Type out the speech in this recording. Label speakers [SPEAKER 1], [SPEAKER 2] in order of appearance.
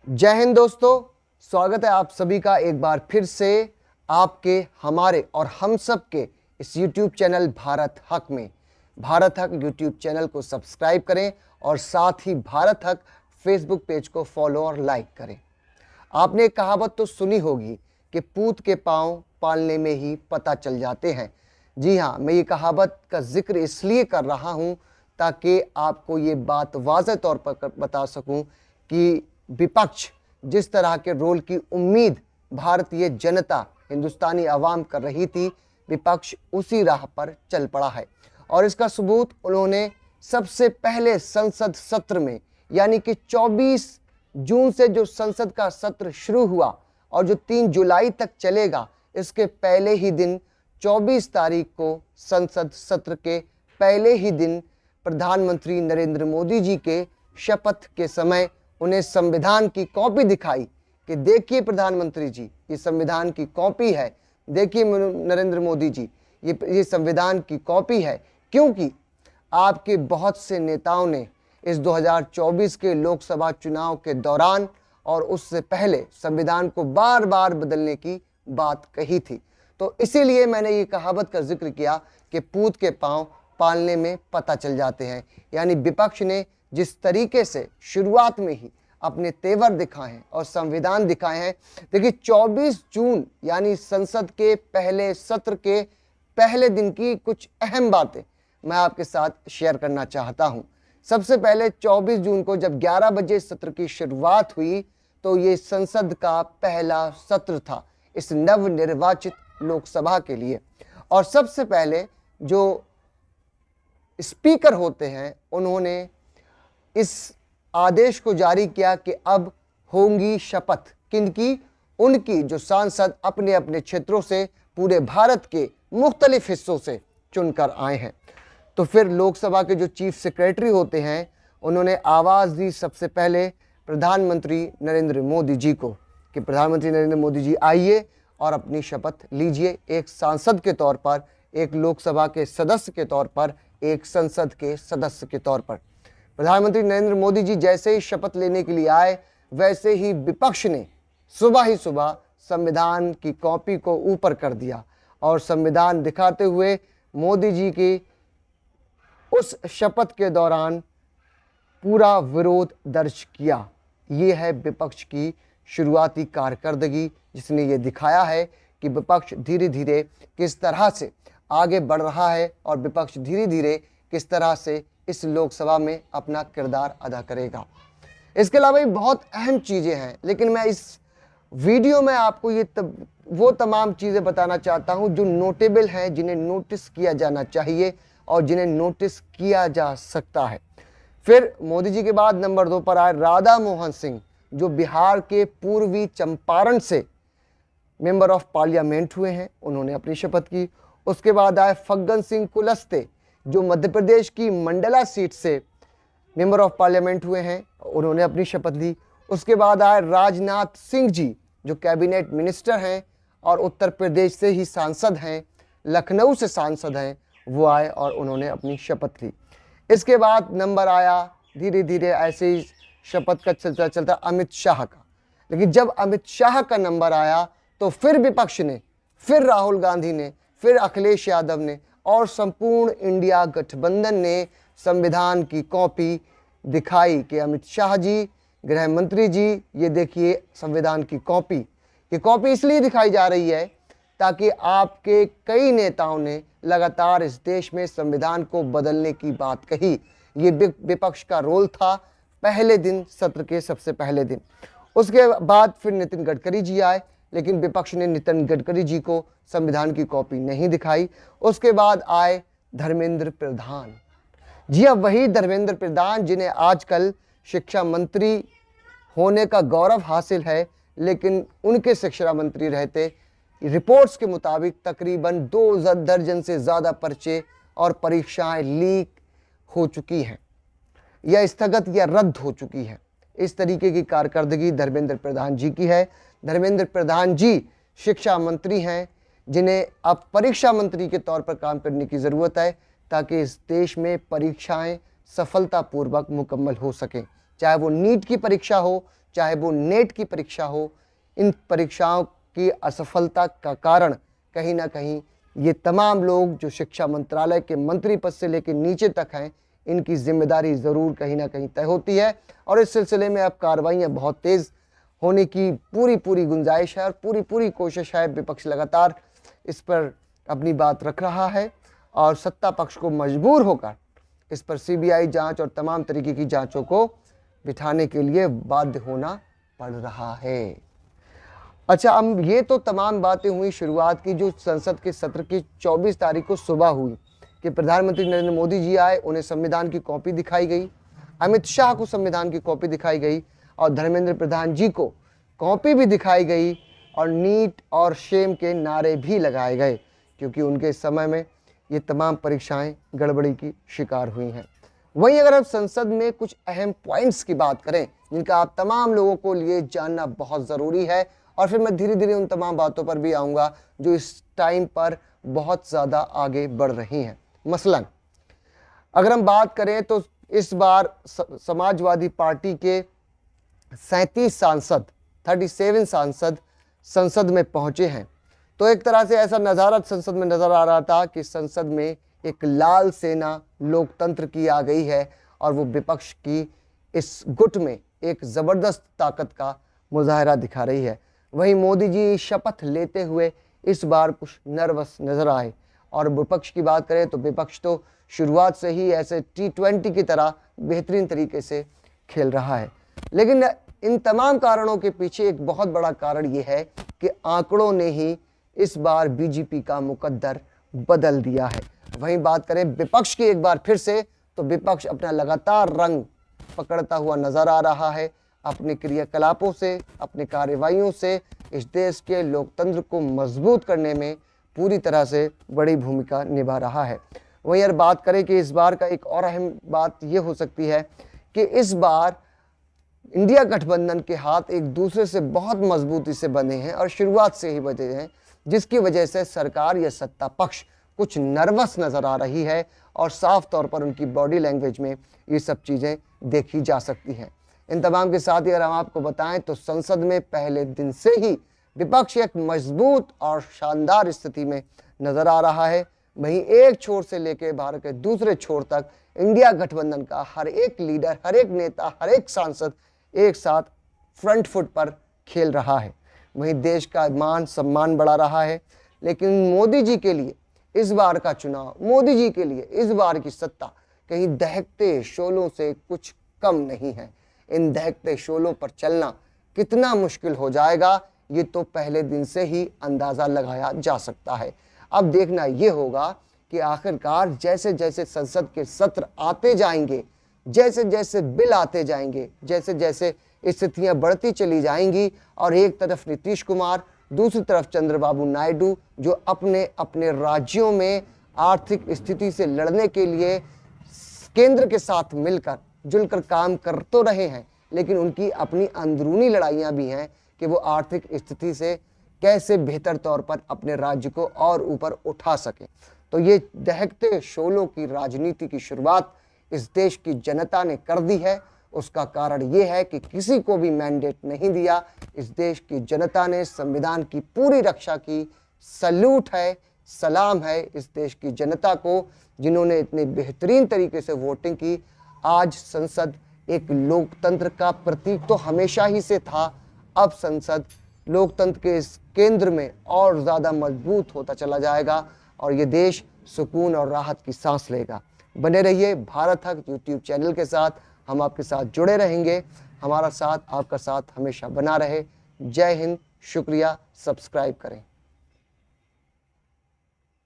[SPEAKER 1] जय हिंद दोस्तों, स्वागत है आप सभी का एक बार फिर से आपके, हमारे और हम सब के इस YouTube चैनल भारत हक में। भारत हक YouTube चैनल को सब्सक्राइब करें और साथ ही भारत हक Facebook पेज को फॉलो और लाइक करें। आपने एक कहावत तो सुनी होगी कि पूत के पांव पालने में ही पता चल जाते हैं। जी हाँ, मैं ये कहावत का जिक्र इसलिए कर रहा हूँ ताकि आपको ये बात वाज़ेह तौर पर बता सकूँ कि विपक्ष जिस तरह के रोल की उम्मीद भारतीय जनता, हिंदुस्तानी आवाम कर रही थी, विपक्ष उसी राह पर चल पड़ा है। और इसका सबूत उन्होंने सबसे पहले संसद सत्र में, यानी कि 24 जून से जो संसद का सत्र शुरू हुआ और जो 3 जुलाई तक चलेगा, इसके पहले ही दिन 24 तारीख को संसद सत्र के पहले ही दिन प्रधानमंत्री नरेंद्र मोदी जी के शपथ के समय उन्हें संविधान की कॉपी दिखाई कि देखिए प्रधानमंत्री जी, ये संविधान की कॉपी है, देखिए नरेंद्र मोदी जी, ये संविधान की कॉपी है। क्योंकि आपके बहुत से नेताओं ने इस 2024 के लोकसभा चुनाव के दौरान और उससे पहले संविधान को बार बार बदलने की बात कही थी। तो इसीलिए मैंने ये कहावत का जिक्र किया कि पूत के पांव पालने में पता चल जाते हैं। यानी विपक्ष ने जिस तरीके से शुरुआत में ही अपने तेवर दिखाए हैं और संविधान दिखाए हैं। देखिए 24 जून यानी संसद के पहले सत्र के पहले दिन की कुछ अहम बातें मैं आपके साथ शेयर करना चाहता हूं। सबसे पहले 24 जून को जब 11 बजे सत्र की शुरुआत हुई तो ये संसद का पहला सत्र था इस नवनिर्वाचित लोकसभा के लिए। और सबसे पहले जो स्पीकर होते हैं उन्होंने इस आदेश को जारी किया कि अब होंगी शपथ किनकी, उनकी जो सांसद अपने अपने क्षेत्रों से पूरे भारत के मुख्तलिफ हिस्सों से चुनकर आए हैं। तो फिर लोकसभा के जो चीफ सेक्रेटरी होते हैं उन्होंने आवाज़ दी सबसे पहले प्रधानमंत्री नरेंद्र मोदी जी को कि प्रधानमंत्री नरेंद्र मोदी जी आइए और अपनी शपथ लीजिए, एक सांसद के तौर पर, एक लोकसभा के सदस्य के तौर पर, एक संसद के सदस्य के तौर पर। प्रधानमंत्री नरेंद्र मोदी जी जैसे ही शपथ लेने के लिए आए, वैसे ही विपक्ष ने सुबह ही सुबह संविधान की कॉपी को ऊपर कर दिया और संविधान दिखाते हुए मोदी जी की उस शपथ के दौरान पूरा विरोध दर्ज किया। ये है विपक्ष की शुरुआती कारकर्दगी, जिसने ये दिखाया है कि विपक्ष धीरे धीरे किस तरह से आगे बढ़ रहा है और विपक्ष धीरे धीरे किस तरह से इस लोकसभा में अपना किरदार अदा करेगा। इसके अलावा भी बहुत अहम चीज़ें हैं, लेकिन मैं इस वीडियो में आपको वो तमाम चीज़ें बताना चाहता हूं जो नोटेबल हैं, जिन्हें नोटिस किया जाना चाहिए और जिन्हें नोटिस किया जा सकता है। फिर मोदी जी के बाद नंबर 2 पर आए राधा मोहन सिंह, जो बिहार के पूर्वी चंपारण से मेंबर ऑफ पार्लियामेंट हुए हैं, उन्होंने अपनी शपथ की। उसके बाद आए फग्गन सिंह कुलस्ते, जो मध्य प्रदेश की मंडला सीट से मेंबर ऑफ पार्लियामेंट हुए हैं, उन्होंने अपनी शपथ ली। उसके बाद आए राजनाथ सिंह जी, जो कैबिनेट मिनिस्टर हैं और उत्तर प्रदेश से ही सांसद हैं, लखनऊ से सांसद हैं, वो आए और उन्होंने अपनी शपथ ली। इसके बाद नंबर आया धीरे धीरे ऐसे ही शपथ का चलता चलता अमित शाह का। लेकिन जब अमित शाह का नंबर आया तो फिर विपक्ष ने, फिर राहुल गांधी ने, फिर अखिलेश यादव ने और संपूर्ण इंडिया गठबंधन ने संविधान की कॉपी दिखाई कि अमित शाह जी, गृह मंत्री जी, ये देखिए संविधान की कॉपी। ये कॉपी इसलिए दिखाई जा रही है ताकि आपके कई नेताओं ने लगातार इस देश में संविधान को बदलने की बात कही। ये विपक्ष का रोल था पहले दिन, सत्र के सबसे पहले दिन। उसके बाद फिर नितिन गडकरी जी आए, लेकिन विपक्ष ने नितिन गडकरी जी को संविधान की कॉपी नहीं दिखाई। उसके बाद आए धर्मेंद्र प्रधान। जी अब वही धर्मेंद्र प्रधान जिन्हें आजकल शिक्षा मंत्री होने का गौरव हासिल है, लेकिन उनके शिक्षा मंत्री रहते रिपोर्ट्स के मुताबिक तकरीबन 2 दर्जन से ज़्यादा पर्चे और परीक्षाएं लीक हो चुकी हैं या स्थगित या रद्द हो चुकी हैं। इस तरीके की कारकर्दगी धर्मेंद्र प्रधान जी की है। धर्मेंद्र प्रधान जी शिक्षा मंत्री हैं, जिन्हें अब परीक्षा मंत्री के तौर पर काम करने की ज़रूरत है ताकि इस देश में परीक्षाएं सफलतापूर्वक मुकम्मल हो सकें। चाहे वो नीट की परीक्षा हो, चाहे वो नेट की परीक्षा हो, इन परीक्षाओं की असफलता का कारण कहीं ना कहीं ये तमाम लोग जो शिक्षा मंत्रालय के मंत्री पद से लेकर नीचे तक हैं, इनकी जिम्मेदारी ज़रूर कहीं ना कहीं तय होती है। और इस सिलसिले में अब कार्रवाइयाँ बहुत तेज़ होने की पूरी गुंजाइश है और पूरी कोशिश है। विपक्ष लगातार इस पर अपनी बात रख रहा है और सत्ता पक्ष को मजबूर होकर इस पर सीबीआई जांच और तमाम तरीके की जांचों को बिठाने के लिए बाध्य होना पड़ रहा है। अच्छा, अब ये तो तमाम बातें हुई शुरुआत की जो संसद के सत्र की 24 तारीख को सुबह हुई कि प्रधानमंत्री नरेंद्र मोदी जी आए, उन्हें संविधान की कॉपी दिखाई गई, अमित शाह को संविधान की कॉपी दिखाई गई और धर्मेंद्र प्रधान जी को कॉपी भी दिखाई गई और नीट और शेम के नारे भी लगाए गए, क्योंकि उनके समय में ये तमाम परीक्षाएं गड़बड़ी की शिकार हुई हैं। वहीं अगर हम संसद में कुछ अहम पॉइंट्स की बात करें जिनका आप तमाम लोगों को लिए जानना बहुत ज़रूरी है, और फिर मैं धीरे धीरे उन तमाम बातों पर भी आऊँगा जो इस टाइम पर बहुत ज़्यादा आगे बढ़ रही हैं। मसलन अगर हम बात करें तो इस बार समाजवादी पार्टी के 37 सांसद 37 सांसद संसद में पहुंचे हैं। तो एक तरह से ऐसा नज़ारा संसद में नज़र आ रहा था कि संसद में एक लाल सेना लोकतंत्र की आ गई है और वो विपक्ष की इस गुट में एक ज़बरदस्त ताकत का मुजाहरा दिखा रही है। वहीं मोदी जी शपथ लेते हुए इस बार कुछ नर्वस नज़र आए और विपक्ष की बात करें तो विपक्ष तो शुरुआत से ही ऐसे T20 की तरह बेहतरीन तरीके से खेल रहा है। लेकिन इन तमाम कारणों के पीछे एक बहुत बड़ा कारण ये है कि आंकड़ों ने ही इस बार बीजेपी का मुकद्दर बदल दिया है। वहीं बात करें विपक्ष की एक बार फिर से, तो विपक्ष अपना लगातार रंग पकड़ता हुआ नजर आ रहा है। अपने क्रियाकलापों से, अपने कार्रवाइयों से इस देश के लोकतंत्र को मजबूत करने में पूरी तरह से बड़ी भूमिका निभा रहा है। वहीं यार बात करें कि इस बार का एक और अहम बात यह हो सकती है कि इस बार इंडिया गठबंधन के हाथ एक दूसरे से बहुत मजबूती से बने हैं और शुरुआत से ही बने हैं, जिसकी वजह से सरकार या सत्ता पक्ष कुछ नर्वस नज़र आ रही है और साफ तौर पर उनकी बॉडी लैंग्वेज में ये सब चीज़ें देखी जा सकती हैं। इन तमाम के साथ ही अगर हम आपको बताएं तो संसद में पहले दिन से ही विपक्ष एक मजबूत और शानदार स्थिति में नज़र आ रहा है। वहीं एक छोर से लेकर भारत के दूसरे छोर तक इंडिया गठबंधन का हर एक लीडर, हर एक नेता, हर एक सांसद एक साथ फ्रंट फुट पर खेल रहा है। वहीं देश का मान सम्मान बढ़ा रहा है। लेकिन मोदी जी के लिए इस बार का चुनाव, मोदी जी के लिए इस बार की सत्ता कहीं दहकते शोलों से कुछ कम नहीं है। इन दहकते शोलों पर चलना कितना मुश्किल हो जाएगा ये तो पहले दिन से ही अंदाज़ा लगाया जा सकता है। अब देखना ये होगा कि आखिरकार जैसे जैसे संसद के सत्र आते जाएंगे, जैसे जैसे बिल आते जाएंगे, जैसे जैसे स्थितियां बढ़ती चली जाएंगी और एक तरफ नीतीश कुमार, दूसरी तरफ चंद्रबाबू नायडू जो अपने अपने राज्यों में आर्थिक स्थिति से लड़ने के लिए केंद्र के साथ मिलकर जुलकर काम कर तो रहे हैं, लेकिन उनकी अपनी अंदरूनी लड़ाइयां भी हैं कि वो आर्थिक स्थिति से कैसे बेहतर तौर पर अपने राज्य को और ऊपर उठा सकें। तो ये दहकते शोलों की राजनीति की शुरुआत इस देश की जनता ने कर दी है। उसका कारण ये है कि किसी को भी मैंडेट नहीं दिया। इस देश की जनता ने संविधान की पूरी रक्षा की। सल्यूट है, सलाम है इस देश की जनता को जिन्होंने इतने बेहतरीन तरीके से वोटिंग की। आज संसद एक लोकतंत्र का प्रतीक तो हमेशा ही से था, अब संसद लोकतंत्र के इस केंद्र में और ज़्यादा मजबूत होता चला जाएगा और ये देश सुकून और राहत की सांस लेगा। बने रहिए भारत हक यूट्यूब चैनल के साथ, हम आपके साथ जुड़े रहेंगे। हमारा साथ, आपका साथ हमेशा बना रहे। जय हिंद, शुक्रिया, सब्सक्राइब करें।